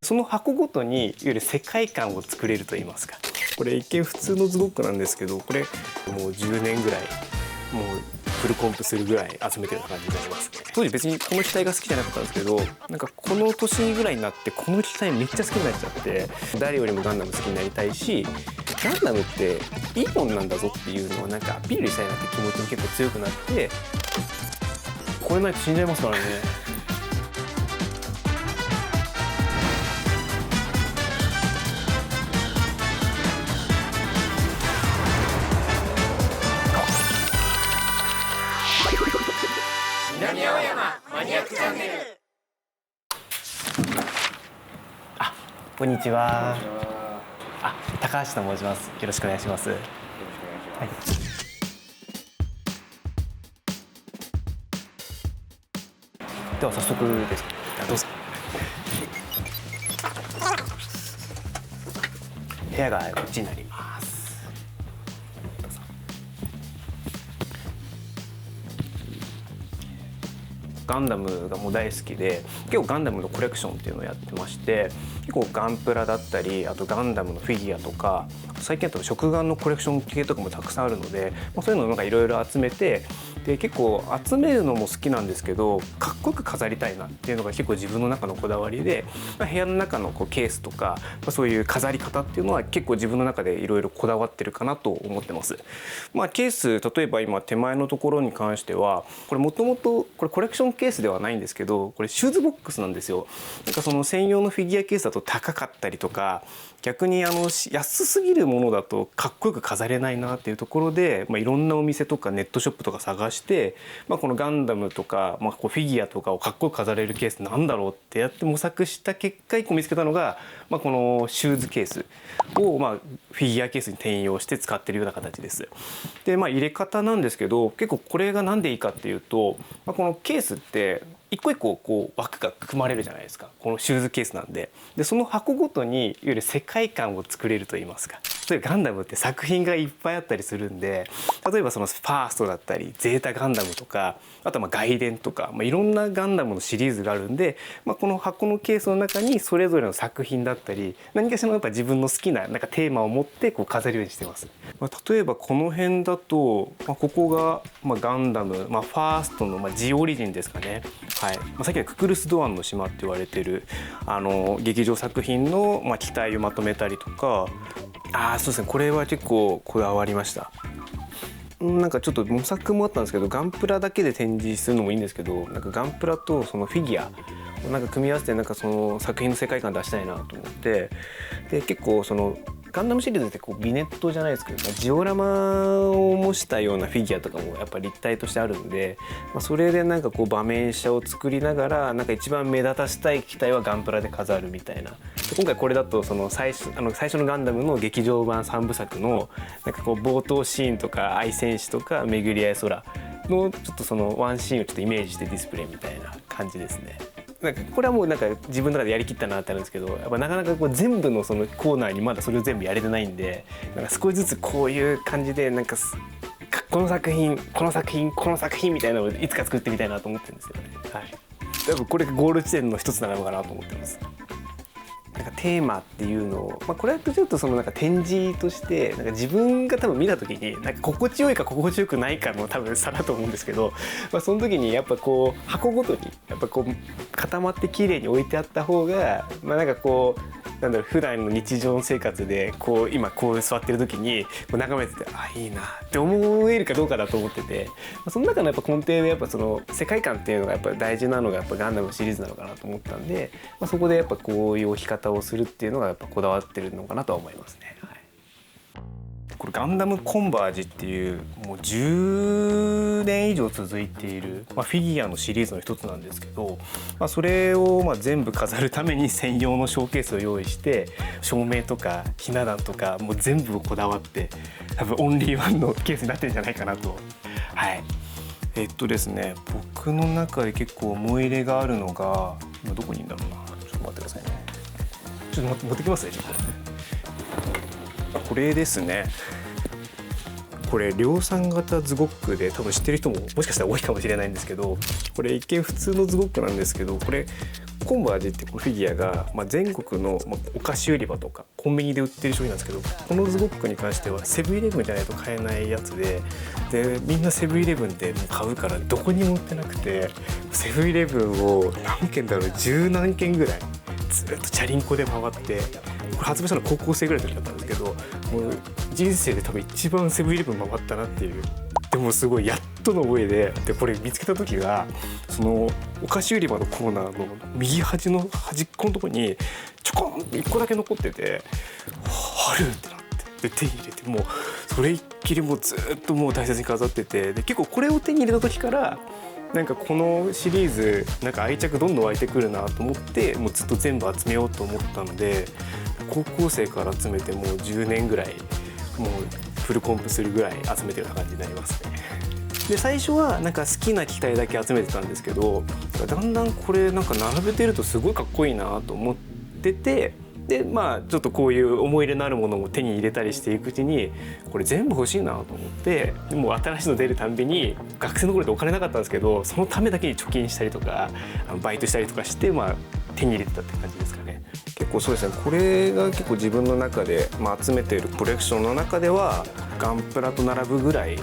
その箱ごとにいわゆる世界観を作れると言いますか。これ一見普通のズゴックなんですけど、これもう10年ぐらいもうフルコンプするぐらい集めてる感じになりますね。当時別にこの機体が好きじゃなかったんですけど、なんかこの年ぐらいになってこの機体めっちゃ好きになっちゃって、誰よりもガンダム好きになりたいし、ガンダムっていいもんなんだぞっていうのをなんかアピールしたいなって気持ちも結構強くなって、これないと死んじゃいますからね。南青山マニアックチャンネル。あ、こんにちは。高橋と申します。よろしくお願いします。はい。では早速です。どうぞ。部屋がこっちになります。ガンダムがもう大好きで、結構ガンダムのコレクションっていうのをやってまして、結構ガンプラだったり、あとガンダムのフィギュアとか、最近だと食玩のコレクション系とかもたくさんあるので、そういうのをなんかいろいろ集めて、で結構集めるのも好きなんですけど、かっこよく飾りたいなっていうのが結構自分の中のこだわりで、部屋の中のケースとか、そういう飾り方っていうのは結構自分の中でいろいろこだわってるかなと思ってます。ケース、例えば今手前のところに関しては、これもともとこれコレクションケースではないんですけど、これシューズボックスなんですよ。なんかその専用のフィギュアケースだと高かったりとか、逆に安すぎるものだとかっこよく飾れないなっていうところで、いろんなお店とかネットショップとか探して、このガンダムとか、こうフィギュアとかをかっこよく飾れるケースなんだろうってやって模索した結果1個見つけたのが、このシューズケースをフィギュアケースに転用して使ってるような形です。で入れ方なんですけど、結構これが何でいいかっていうと、このケースって一個一個こう枠が組まれるじゃないですか。このシューズケースなんで、その箱ごとにいわゆる世界観を作れると言いますか。例えばガンダムって作品がいっぱいあったりするんで、例えばそのファーストだったりゼータガンダムとか、あとは外伝とか、いろんなガンダムのシリーズがあるんで、この箱のケースの中にそれぞれの作品だったり、何かしらやっぱ自分の好きななんかテーマを持ってこう飾るようにしてます。例えばこの辺だと、ここがガンダム、ファーストのジオリジンですかね。はい。さっきのククルス・ドアンの島って言われてる劇場作品の機体をまとめたりとか、そうですね、これは結構こだわりました。なんかちょっと模索もあったんですけど、ガンプラだけで展示するのもいいんですけど、なんかガンプラとそのフィギュアをなんか組み合わせてなんかその作品の世界観出したいなと思って、で結構そのガンダムシリーズってこうビネットじゃないですけど、ジオラマを模したようなフィギュアとかもやっぱり立体としてあるんで、それでなんかこう場面車を作りながら、なんか一番目立たせたい機体はガンプラで飾るみたいな。今回これだとその最初のガンダムの劇場版3部作のなんかこう冒頭シーンとか愛戦士とか巡り合い空のちょっとそのワンシーンをちょっとイメージしてディスプレイみたいな感じですね。なんかこれはもうなんか自分の中でやりきったなってあるんですけど、やっぱなかなかこう全部のそのコーナーにまだそれを全部やれてないんで、なんか少しずつこういう感じでなんかこの作品みたいなのをいつか作ってみたいなと思ってるんですよね。はい。多分これがゴール地点の一つなのかなと思ってます。なんかテーマっていうのを、これはちょっとそのなんか展示としてなんか自分が多分見た時になんか心地よいか心地よくないかの多分差だと思うんですけど、その時にやっぱこう箱ごとにやっぱこう固まって綺麗に置いてあった方が、なんかこうなんだろう、普段の日常生活でこう今こう座ってる時にこう眺めてていいなって思えるかどうかだと思ってて、その中のやっぱ根底でやっぱその世界観っていうのがやっぱ大事なのがやっぱガンダムシリーズなのかなと思ったんで、そこでやっぱこういう置き方をするっていうのがやっぱこだわってるのかなとは思いますね。はい。これガンダムコンバージっていうもう10年以上続いている、フィギュアのシリーズの一つなんですけど、それを全部飾るために専用のショーケースを用意して、照明とかひな壇とかもう全部こだわって多分オンリーワンのケースになってるんじゃないかなと。はい。ですね、僕の中で結構思い入れがあるのが、今どこにいるんだろうな。ちょっと待ってくださいね。ちょっと持ってきますね。ちょっとこれですね。これ量産型ズゴックで多分知ってる人ももしかしたら多いかもしれないんですけど、これ一見普通のズゴックなんですけど、これコンバージっていうフィギュアが、全国のお菓子売り場とかコンビニで売ってる商品なんですけど、このズゴックに関してはセブンイレブンじゃないと買えないやつで、みんなセブンイレブンで買うからどこにも売ってなくて、セブンイレブンを何軒だろう、十何軒ぐらいずっとチャリンコで回って、これ発売したの高校生ぐらいの時だったんですけど、もう人生で多分一番セブンイレブン回ったなっていう。でもすごいやっとの覚えで、これ見つけた時がそのお菓子売り場のコーナーの右端の端っこのところにちょこんって1個だけ残ってて、あるってなって、で手に入れて、もうそれっきりもうずっともう大切に飾ってて、で結構これを手に入れた時からなんかこのシリーズなんか愛着どんどん湧いてくるなと思って、もうずっと全部集めようと思ったので、高校生から集めてもう10年ぐらいもうフルコンプするぐらい集めてるような感じになりますね。で最初はなんか好きな機体だけ集めてたんですけど、だんだんこれなんか並べてるとすごいかっこいいなと思ってて、でちょっとこういう思い入れのあるものを手に入れたりしていくうちに、これ全部欲しいなと思って、もう新しいの出るたんびに、学生の頃ってお金なかったんですけど、そのためだけに貯金したりとかバイトしたりとかして、手に入れてたって感じですかね。結構そうですね、これが結構自分の中で、集めているコレクションの中ではガンプラと並ぶぐらい、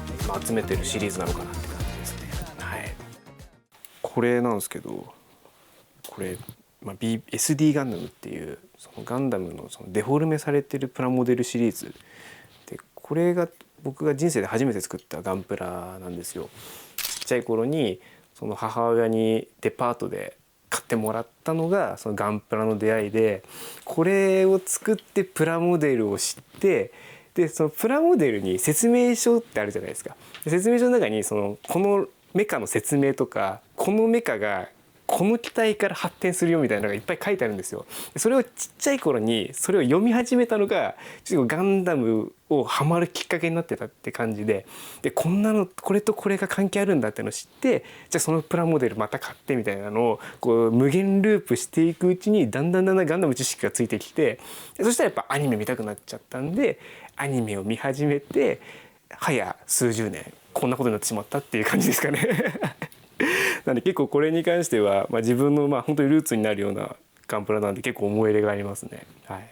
集めてるシリーズなのかなって感じですね。はい、これなんですけど、これ、SD ガンダムっていうそのガンダムのそのデフォルメされてるプラモデルシリーズで、これが僕が人生で初めて作ったガンプラなんですよ。ちっちゃい頃にその母親にデパートで買ってもらったのがそのガンプラの出会いで、これを作ってプラモデルを知って、でそのプラモデルに説明書ってあるじゃないですか。説明書の中にこのメカの説明とか、このメカがこの機体から発展するよみたいなのがいっぱい書いてあるんですよ。それをちっちゃい頃にそれを読み始めたのがちょっとガンダムをハマるきっかけになってたって感じで、こんなのこれとこれが関係あるんだっていうのを知って、じゃあそのプラモデルまた買ってみたいなのをこう無限ループしていくうちに、だんだんガンダム知識がついてきて、そしたらやっぱアニメ見たくなっちゃったんで、アニメを見始めて早数十年こんなことになってしまったっていう感じですかね。なんで結構これに関しては、自分の本当にルーツになるようなガンプラなんで結構思い入れがありますね。はい、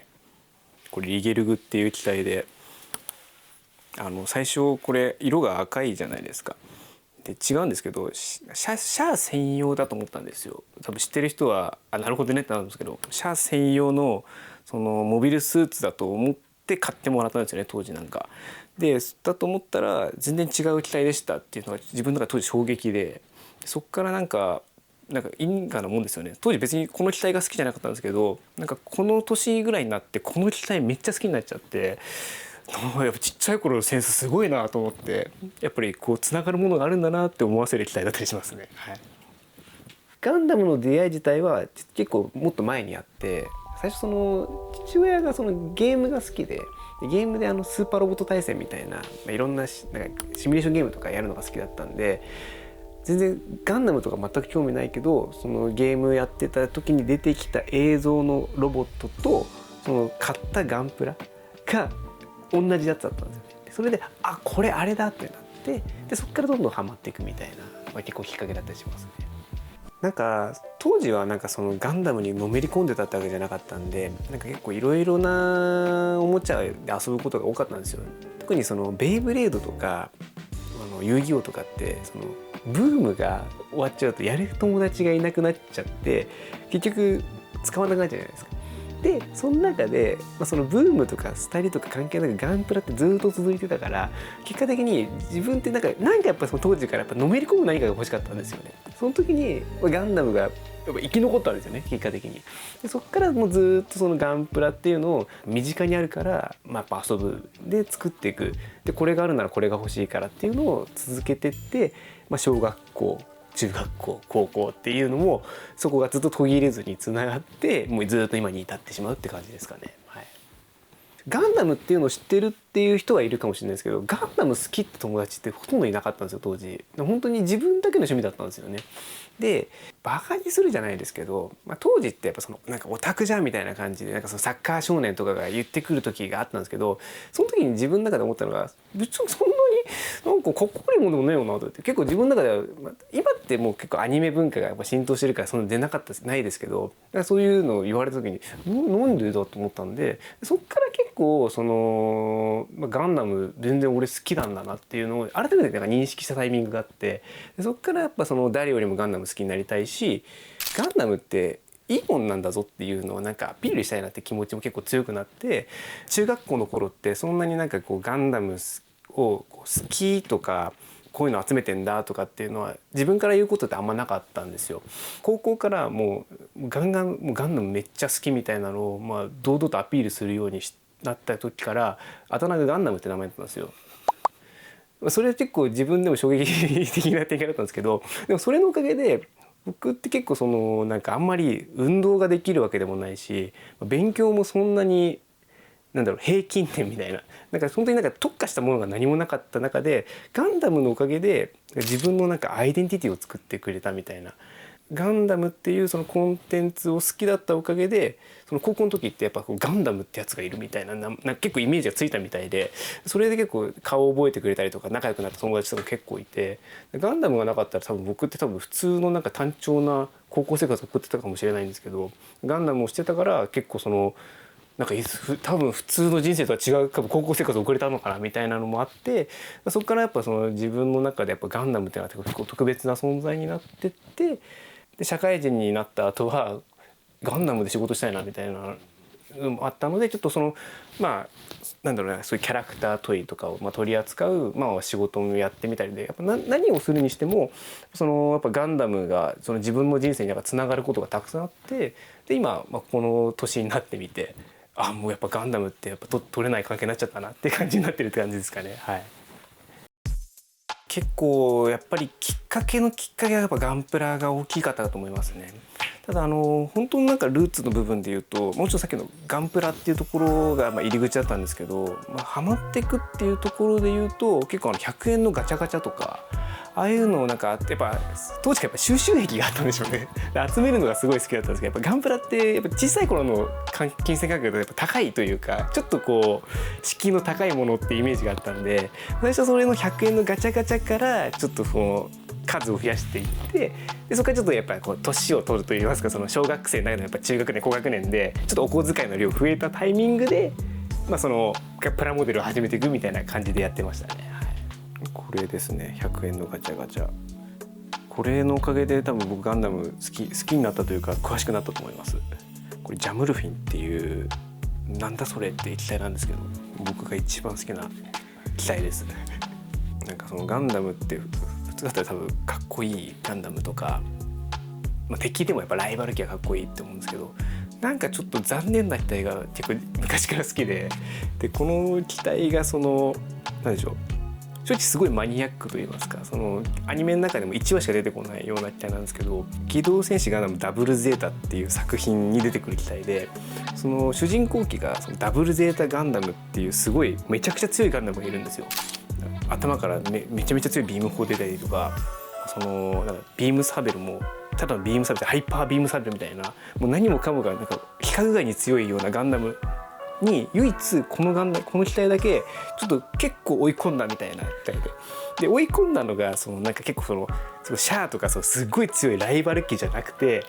これリゲルグっていう機体で、最初これ色が赤いじゃないですか。で違うんですけど、シャア専用だと思ったんですよ。多分知ってる人はなるほどねってなるんですけど、シャア専用のそのモビルスーツだと思って買ってもらったんですよね、当時なんか。でだと思ったら全然違う機体でしたっていうのが自分の中で当時衝撃で、そっからなんか因果なもんですよね。当時別にこの機体が好きじゃなかったんですけど、なんかこの年ぐらいになってこの機体めっちゃ好きになっちゃって、やっぱちっちゃい頃のセンスすごいなと思って、やっぱりこうつながるものがあるんだなって思わせる機体だったりしますね。はい、ガンダムの出会い自体は結構もっと前にあって、最初その父親がそのゲームが好きで、ゲームでスーパーロボット対戦みたいな、いろんななんかシミュレーションゲームとかやるのが好きだったんで、全然ガンダムとか全く興味ないけど、そのゲームやってた時に出てきた映像のロボットとその買ったガンプラが同じやつだったんですよね。それでこれあれだってなって、でそっからどんどんハマっていくみたいな、結構きっかけだったりしますね。なんか当時はなんかそのガンダムにのめり込んでたってわけじゃなかったんで、なんか結構いろいろなおもちゃで遊ぶことが多かったんですよ。特にそのベイブレードとか遊戯王とかってそのブームが終わっちゃうとやる友達がいなくなっちゃって、結局使わなくなっちゃうじゃないですか。でその中で、そのブームとかスタイルとか関係なくガンプラってずっと続いてたから、結果的に自分ってなんかやっぱその当時からやっぱのめり込む何かが欲しかったんですよね。その時にガンダムがやっぱ生き残ったんですよね、結果的に。でそっからもうずっとそのガンプラっていうのを身近にあるから、やっぱ遊ぶで作っていく、でこれがあるならこれが欲しいからっていうのを続けてって、小学校中学校高校っていうのもそこがずっと途切れずにつながって、もうずっと今に至ってしまうって感じですかね。はい、ガンダムっていうのを知ってるってっていう人はいるかもしれないですけど、ガンダム好きって友達ってほとんどいなかったんですよ当時。本当に自分だけの趣味だったんですよね。でバカにするじゃないですけど、当時ってやっぱそのなんかオタクじゃんみたいな感じで、なんかそのサッカー少年とかが言ってくる時があったんですけど、その時に自分の中で思ったのが、別にそんなになんかかっこいいものでもねえよなと思って、結構自分の中では、今ってもう結構アニメ文化がやっぱ浸透してるからそんな出なかったないですけど、そういうのを言われた時になんでだと思ったんで、そっから結構その、ガンダム全然俺好きなんだなっていうのを改めてなんか認識したタイミングがあって、そっからやっぱその誰よりもガンダム好きになりたいし、ガンダムっていいもんなんだぞっていうのをなんかアピールしたいなって気持ちも結構強くなって、中学校の頃ってそんなになんかこうガンダムを好きとかこういうの集めてんだとかっていうのは自分から言うことってあんまなかったんですよ。高校からもうガンダムめっちゃ好きみたいなのを堂々とアピールするようになった時からあだ名がガンダムって名前だったんですよ。それは結構自分でも衝撃的な展開だったんですけど、でもそれのおかげで僕って結構そのなんかあんまり運動ができるわけでもないし、勉強もそんなに平均点みたいな、なんか本当になんか特化したものが何もなかった中で、ガンダムのおかげで自分のなんかアイデンティティを作ってくれたみたいな。ガンダムっていうそのコンテンツを好きだったおかげで、その高校の時ってやっぱガンダムってやつがいるみたいな、結構イメージがついたみたいで、それで結構顔を覚えてくれたりとか仲良くなった友達とか結構いて、ガンダムがなかったら僕って普通のなんか単調な高校生活を送ってたかもしれないんですけど、ガンダムをしてたから結構そのなんか多分普通の人生とは違う高校生活を送れたのかなみたいなのもあって、そこからやっぱその自分の中でやっぱガンダムっていうのは結構特別な存在になってって、で社会人になった後はガンダムで仕事したいなみたいなのもあったので、ちょっとそのそういうキャラクタートイとかを取り扱う仕事もやってみたりで、やっぱ何をするにしてもそのやっぱガンダムがその自分の人生につながることがたくさんあって、で今この年になってみて、もうやっぱガンダムってやっぱ取れない関係になっちゃったなって感じになってるって感じですかね。はい。結構やっぱりきっかけはやっぱガンプラが大きかったかと思いますね。ただ本当のなんかルーツの部分で言うと、もうちょっとさっきのガンプラっていうところが入り口だったんですけど、ハマっていくっていうところで言うと、結構100円のガチャガチャとかああいうのをなんかやっぱ当時からやっぱ収集癖があったんでしょうね。集めるのがすごい好きだったんですけど、やっぱガンプラってやっぱ小さい頃の金銭感覚でやっぱ高いというか、ちょっとこう敷居の高いものってイメージがあったんで、最初それの100円のガチャガチャからちょっとこう数を増やしていって、でそこからちょっとやっぱりこう年を取るといいますか、その小学生の中でやっぱ中学年高学年でちょっとお小遣いの量増えたタイミングで、そのプラモデルを始めていくみたいな感じでやってましたね。はい、これですね、100円のガチャガチャ。これのおかげで多分僕ガンダム好きになったというか詳しくなったと思います。これジャムルフィンっていうなんだそれって機体なんですけど、僕が一番好きな機体です。なんかそのガンダムって普通だったら多分かっこいいガンダムとか、敵でもやっぱライバル機はかっこいいって思うんですけど、なんかちょっと残念な機体が結構昔から好きで、この機体がその何でしょう、正直すごいマニアックといいますか、そのアニメの中でも1話しか出てこないような機体なんですけど、機動戦士ガンダムダブルゼータっていう作品に出てくる機体で、その主人公機がそのダブルゼータガンダムっていうすごいめちゃくちゃ強いガンダムがいるんですよ。頭からめちゃめちゃ強いビーム砲出たりとか、そのなんかビームサベルもただのビームサベル、ハイパービームサベルみたいな、もう何もかもがなんか規格外に強いようなガンダムに唯一この機体だけちょっと結構追い込んだみたいな機体で、追い込んだのがそのなんか結構そのシャアとかすごい強いライバル機じゃなくて、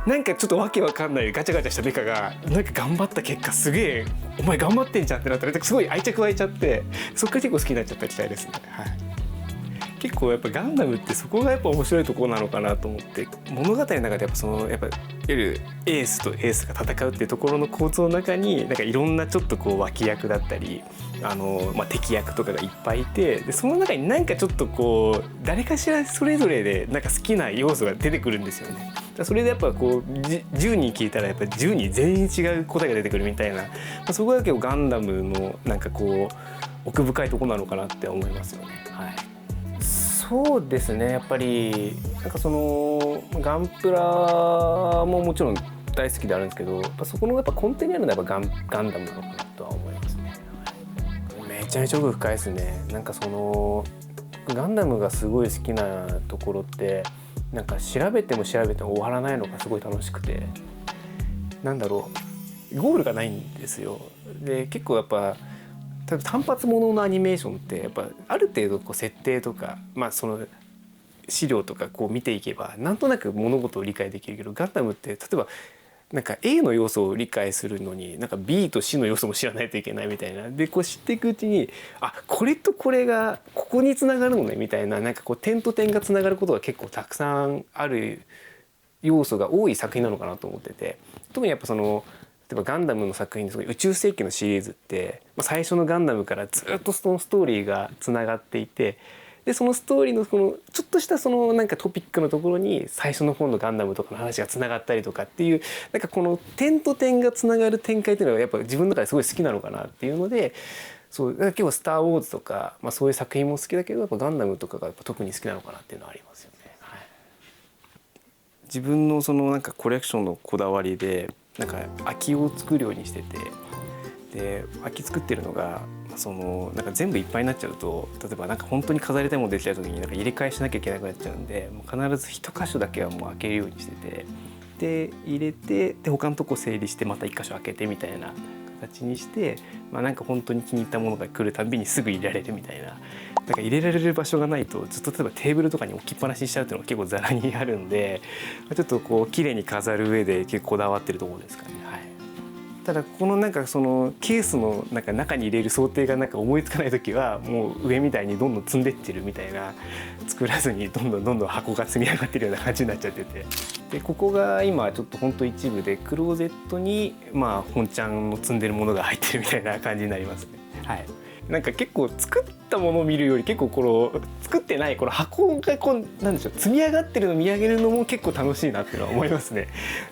なんかちょっとわけわかんないガチャガチャしたメカがなんか頑張った結果すげえお前頑張ってんじゃんってなったらすごい愛着湧いちゃって、そっから結構好きになっちゃった機体ですね。はい。結構やっぱガンダムってそこがやっぱ面白いところなのかなと思って、物語の中でやっぱそのやっぱいわゆるエースとエースが戦うっていうところの構造の中になんかいろんなちょっとこう脇役だったり敵役とかがいっぱいいて、でその中になんかちょっとこう誰かしらそれぞれでなんか好きな要素が出てくるんですよね。それでやっぱこう10人聞いたらやっぱ10人全員違う答えが出てくるみたいな、そこが結構ガンダムのなんかこう奥深いところなのかなって思いますよね。はい。そうですね、やっぱりなんかそのガンプラももちろん大好きであるんですけど、やっぱそこのやっぱ根底にあるのはやっぱガンダムなのかなとは思いますね。めちゃめちゃ奥深いですね。なんかそのガンダムがすごい好きなところって、なんか調べても調べても終わらないのがすごい楽しくて、なんだろう、ゴールがないんですよ。で結構やっぱ単発もののアニメーションってやっぱある程度こう設定とか、まあその資料とかこう見ていけばなんとなく物事を理解できるけど、ガンダムって例えばなんか A の要素を理解するのになんか B と C の要素も知らないといけないみたいな、でこう知っていくうちに、あ、これとこれがここに繋がるのねみたいな、なんかこう点と点が繋がることが結構たくさんある要素が多い作品なのかなと思ってて、特にやっぱその例えばガンダムの作品で宇宙世紀のシリーズって、最初のガンダムからずっとそのストーリーがつながっていて、でそのストーリーのこのちょっとしたそのなんかトピックのところに最初の方のガンダムとかの話がつながったりとかっていう、なんかこの点と点がつながる展開っていうのがやっぱ自分の中ですごい好きなのかなっていうので、そう結構「スター・ウォーズ」とか、そういう作品も好きだけどやっぱガンダムとかがやっぱ特に好きなのかなっていうのはありますよね。はい、自分のそのなんかコレクションのこだわりでなんか空きを作るようにしてて、で空き作ってるのがそのなんか全部いっぱいになっちゃうと、例えばなんか本当に飾りたいものできた時になんか入れ替えしなきゃいけなくなっちゃうんで、もう必ず一箇所だけはもう開けるようにしてて、で入れて、で他のとこ整理してまた一箇所開けてみたいな形にして、なんか本当に気に入ったものが来るたびにすぐ入れられるみたいな、なんか入れられる場所がないとずっと例えばテーブルとかに置きっぱなしにしちゃうっていうのが結構ざらにあるんで、ちょっとこう綺麗に飾る上で結構こだわってるところですかね。はい、ただこのなんかそのケースのなんか中に入れる想定がなんか思いつかない時はもう上みたいにどんどん積んでってるみたいな、作らずにどんどん箱が積み上がってるような感じになっちゃってて、でここが今ちょっとほんと一部でクローゼットに本ちゃんの積んでるものが入ってるみたいな感じになりますね。はい、なんか結構作ったものを見るより結構この作ってないこの箱がこうなんでしょう、積み上がってるのを見上げるのも結構楽しいなっていうのは思いますね。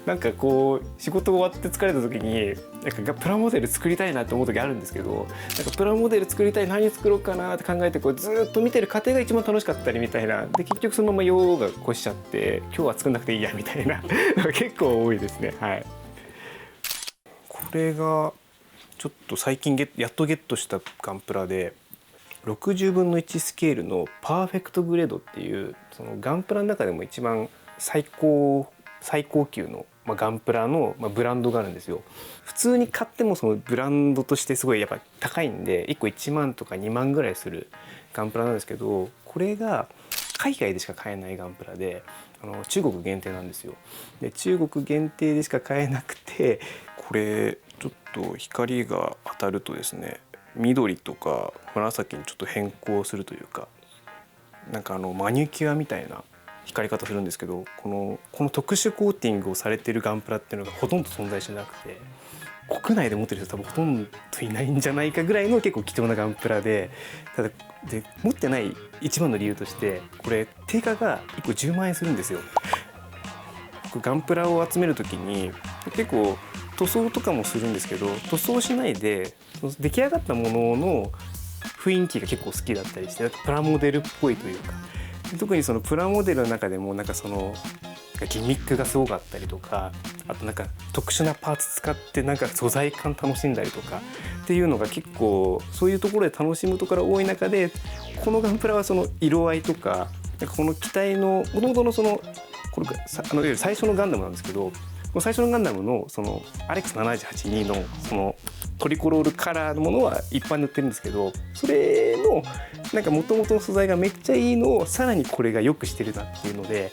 なんかこう仕事終わって疲れた時になんかプラモデル作りたいなって思う時あるんですけど、なんかプラモデル作りたい、何作ろうかなって考えてこうずっと見てる過程が一番楽しかったりみたいな、で結局そのまま用が越しちゃって今日は作んなくていいやみたいな結構多いですね。はい、これがちょっと最近やっとゲットしたガンプラで、60分の1スケールのパーフェクトグレードっていうそのガンプラの中でも一番最高級のガンプラのブランドがあるんですよ。普通に買ってもそのブランドとしてすごいやっぱ高いんで1個1万とか2万ぐらいするガンプラなんですけど、これが海外でしか買えないガンプラで中国限定なんですよ。で中国限定でしか買えなくて、これちょっと光が当たるとですね、緑とか紫にちょっと変更するというか、なんかマニキュアみたいな光り方するんですけど、この特殊コーティングをされてるガンプラっていうのがほとんど存在しなくて、国内で持ってる人多分ほとんどいないんじゃないかぐらいの結構貴重なガンプラで、ただで持ってない一番の理由として、これ定価が1個10万円するんですよ。ガンプラを集める時に結構塗装とかもするんですけど、塗装しないで出来上がったものの雰囲気が結構好きだったりして、プラモデルっぽいというか、特にそのプラモデルの中でもなんかそのギミックがすごかったりとか、あとなんか特殊なパーツ使ってなんか素材感楽しんだりとかっていうのが結構そういうところで楽しむところが多い中で、このガンプラはその色合いとか、なんかこの機体の元々のそのこれいわゆる最初のガンダムなんですけど、最初のガンダムのその RX78-2 のそのトリコロールカラーのものは一般に売ってるんですけど、それのなんか元々の素材がめっちゃいいのをさらにこれが良くしてるなっていうので、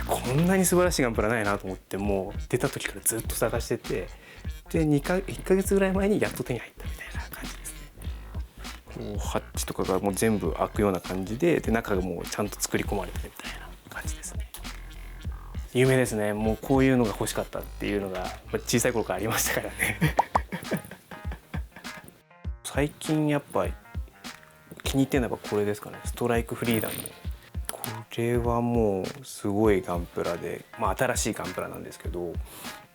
こんなに素晴らしいガンプラないなと思って、もう出た時からずっと探してて、で1ヶ月ぐらい前にやっと手に入ったみたいな感じですね。こうハッチとかがもう全部開くような感じで、中がもうちゃんと作り込まれてるみたいな感じですね。有名ですね。もうこういうのが欲しかったっていうのが小さい頃からありましたからね最近やっぱ気に入ってるのはこれですかね。ストライクフリーダム。これはもうすごいガンプラで、新しいガンプラなんですけど、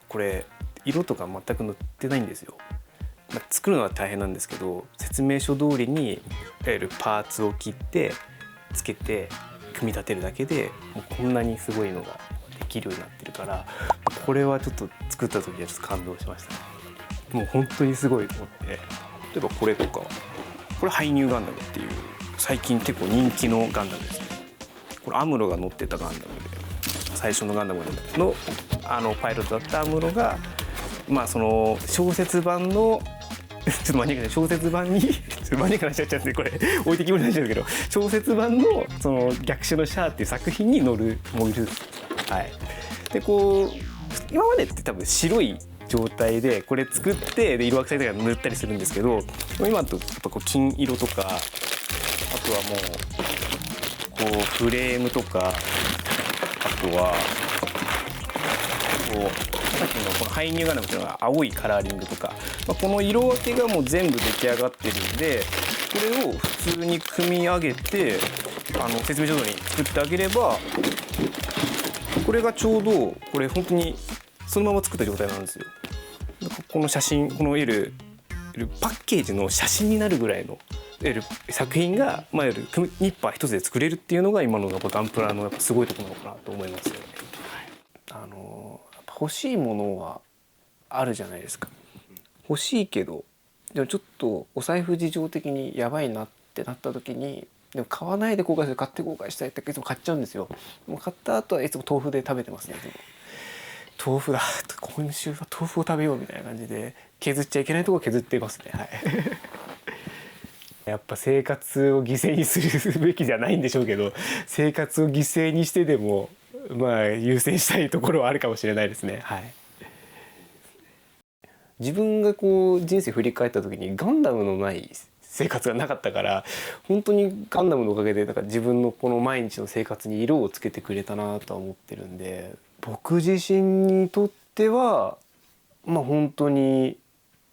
これ色とか全く塗ってないんですよ。作るのは大変なんですけど、説明書通りにいわゆるパーツを切ってつけて組み立てるだけでもうこんなにすごいのができるようになってるから、これはちょっと作った時はちょっと感動しましたね。もう本当にすごいと思って。例えばこれとかこれハイニューガンダムっていう最近結構人気のガンダムですね。これアムロが乗ってたガンダムで、最初のガンダムのパイロットだったアムロがその小説版のちょっとマニアックな小説版にちょっとマニアックな話しちゃってこれ置いてきぼりになっちゃうんですけど、小説版のその逆襲のシャアっていう作品に乗るモビル、はい、でこう今までって多分白い状態でこれ作ってで色分けされたり塗ったりするんですけど、今だとやっぱこう金色とか、あとはもうこうフレームとか、あとはこうさっきのこのハイニューガンダムっていうのが青いカラーリングとか、この色分けがもう全部出来上がってるんで、これを普通に組み上げて説明書通りに作ってあげれば、これがちょうどこれ本当にそのまま作った状態なんですよ。この写真、このパッケージの写真になるぐらいの作品がニッパー一つで作れるっていうのが今のガンプラのやっぱすごいところなのかなと思いますよね。欲しいものはあるじゃないですか。欲しいけどでもちょっとお財布事情的にやばいなってなった時に、でも買わないで後悔する、買って後悔したいっていつも買っちゃうんですよ。もう買った後はいつも豆腐で食べてますね。でも豆腐だ、今週は豆腐を食べようみたいな感じで削っちゃいけないところ削ってますね。はいやっぱ生活を犠牲にするべきじゃないんでしょうけど、生活を犠牲にしてでも優先したいところはあるかもしれないですね。はい、自分がこう人生振り返った時にガンダムのない生活がなかったから、本当にガンダムのおかげで自分のこの毎日の生活に色をつけてくれたなとは思ってるんで、僕自身にとっては本当に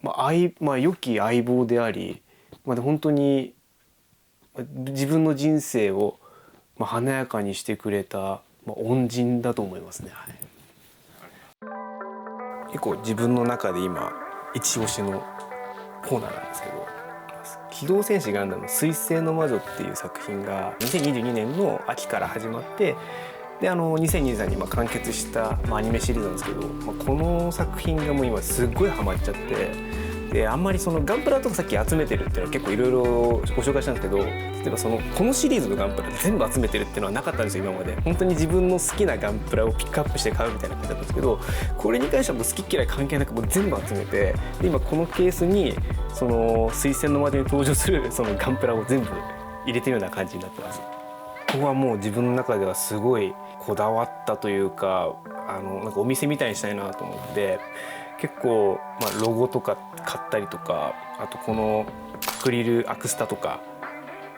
良き相棒であり、本当に自分の人生を華やかにしてくれた恩人だと思いますね。はい、結構自分の中で今一押しのコーナーなんですけど、機動戦士ガンダム水星の魔女っていう作品が2022年の秋から始まって、で2023に完結したアニメシリーズなんですけど、この作品がもう今すっごいハマっちゃって、であんまりそのガンプラとかさっき集めてるっていうのは結構いろいろご紹介したんですけど、例えばこのシリーズのガンプラ全部集めてるっていうのはなかったんですよ今まで。本当に自分の好きなガンプラをピックアップして買うみたいな感じだったんですけど、これに関してはもう好き嫌い関係なくもう全部集めて、で今このケースにその水星の魔女に登場するそのガンプラを全部入れてるような感じになってます。ここはもう自分の中ではすごいこだわったというか、なんかお店みたいにしたいなと思って、結構ロゴとか買ったりとか、あとこのアクリルアクスタとか、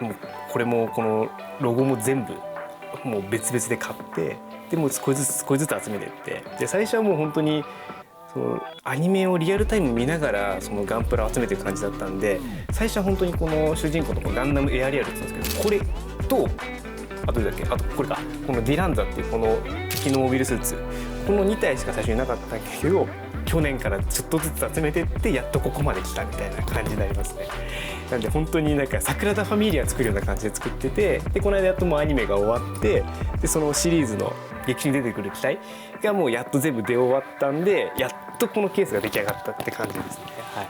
もうこれもこのロゴも全部もう別々で買って、でも少しずつ集めていって、で最初はもう本当にそのアニメをリアルタイム見ながらそのガンプラを集めていく感じだったんで、最初は本当にこの主人公のガンダムエアリアルって言うんですけど、これとあとこれか、このディランザっていうこの敵のモビルスーツ、この2体しか最初になかったんだけど、去年からちょっとずつ集めてってやっとここまで来たみたいな感じになりますね。なんで本当になんか桜田ファミリア作るような感じで作ってて、でこの間やっともうアニメが終わって、でそのシリーズの劇中に出てくる機体がもうやっと全部出終わったんで、やっとこのケースが出来上がったって感じですね。は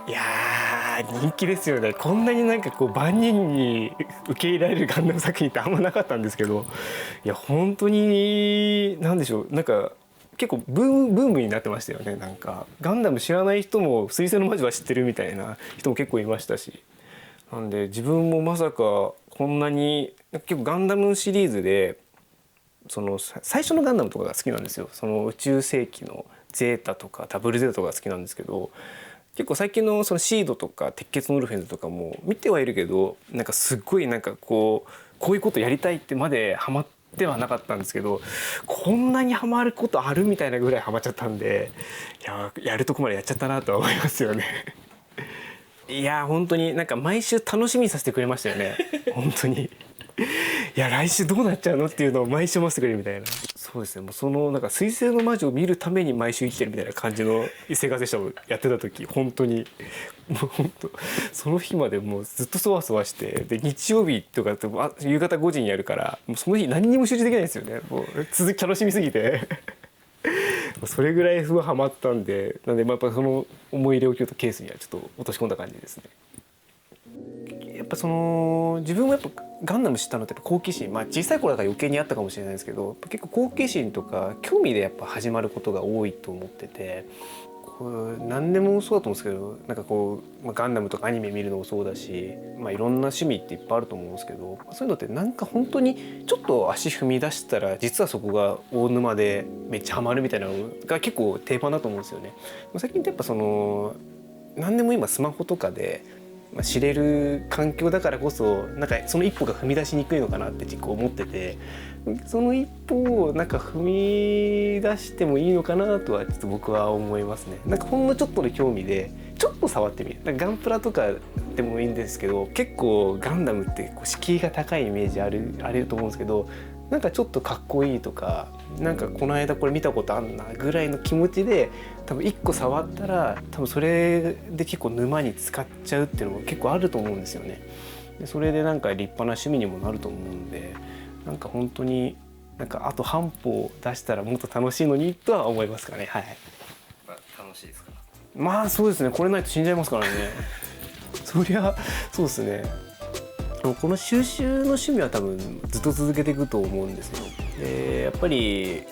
い、いやー人気ですよね。こんなになんかこう万人に受け入れられるガンダム作品ってあんまなかったんですけど、いや本当に何でしょう、なんか結構ブームになってましたよね。なんかガンダム知らない人も水星の魔女は知ってるみたいな人も結構いましたし、なんで自分もまさかこんなに結構ガンダムシリーズでその最初のガンダムとかが好きなんですよ。その宇宙世紀のゼータとかダブルゼータとかが好きなんですけど、結構最近のそのシードとか鉄血のオルフェンズとかも見てはいるけど、なんかすっごいなんかこういうことやりたいってまでハマってはなかったんですけど、こんなにハマることあるみたいなぐらいハマっちゃったんで、やるとこまでやっちゃったなとは思いますよね。いや本当になんか毎週楽しみにさせてくれましたよね。本当にいや来週どうなっちゃうのっていうのを毎週待ってくれるみたいな。そうですね、もうそのなんか水星の魔女を見るために毎週生きてるみたいな感じの生活でしたもん。やってた時本当にもう本当その日までもうずっとそわそわして、で日曜日とかって夕方5時にやるから、もうその日何にも集中できないんですよね。もう続き楽しみすぎてそれぐらいハマったんで、なんでやっぱその思い入れをちょっとケースにはちょっと落とし込んだ感じですね。ぱ自分もやっぱガンダム知ったのってやっぱ好奇心、小さい頃だから余計にあったかもしれないですけど、結構好奇心とか興味でやっぱ始まることが多いと思ってて、何でもそうだと思うんですけど、なんかガンダムとかアニメ見るのもそうだし、いろんな趣味っていっぱいあると思うんですけど、そういうのってなんか本当にちょっと足踏み出したら実はそこが大沼でめっちゃハマるみたいなのが結構定番だと思うんですよね。最近ってやっぱ何でも今スマホとかで知れる環境だからこそ、なんかその一歩が踏み出しにくいのかなって結構思ってて、その一歩をなんか踏み出してもいいのかなとはちょっと僕は思いますね。なんかほんのちょっとの興味でちょっと触ってみる。なんかガンプラとかでもいいんですけど、結構ガンダムって敷居が高いイメージあると思うんですけど、なんかちょっとかっこいいとか、なんかこの間これ見たことあんなぐらいの気持ちで多分一個触ったら、多分それで結構沼に使っちゃうっていうのも結構あると思うんですよね。でそれでなんか立派な趣味にもなると思うんで、なんか本当になんかあと半歩出したらもっと楽しいのにとは思いますかね。はい。楽しいですか？そうですね。これないと死んじゃいますからね。そりゃそうですね。この収集の趣味は多分ずっと続けていくと思うんですよ。でやっぱり、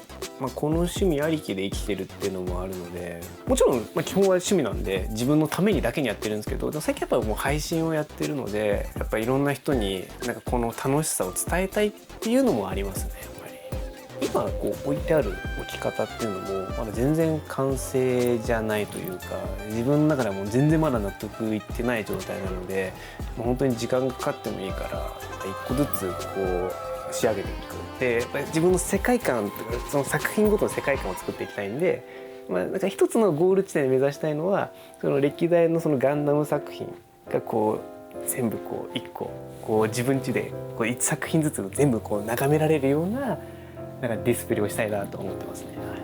この趣味ありきで生きてるっていうのもあるので、もちろん、基本は趣味なんで自分のためにだけにやってるんですけど、最近やっぱもう配信をやってるので、やっぱいろんな人になんかこの楽しさを伝えたいっていうのもありますね。やっぱり今置いてある置き方っていうのもまだ全然完成じゃないというか、自分の中ではもう全然まだ納得いってない状態なので、本当に時間かかってもいいから一個ずつ仕上げていく。でやっぱり自分の世界観とかその作品ごとの世界観を作っていきたいんで、なんか一つのゴール地点で目指したいのは、その歴代のそのガンダム作品が全部一個自分家で1作品ずつ全部眺められるようななんかディスプレイをしたいなと思ってますね。はい。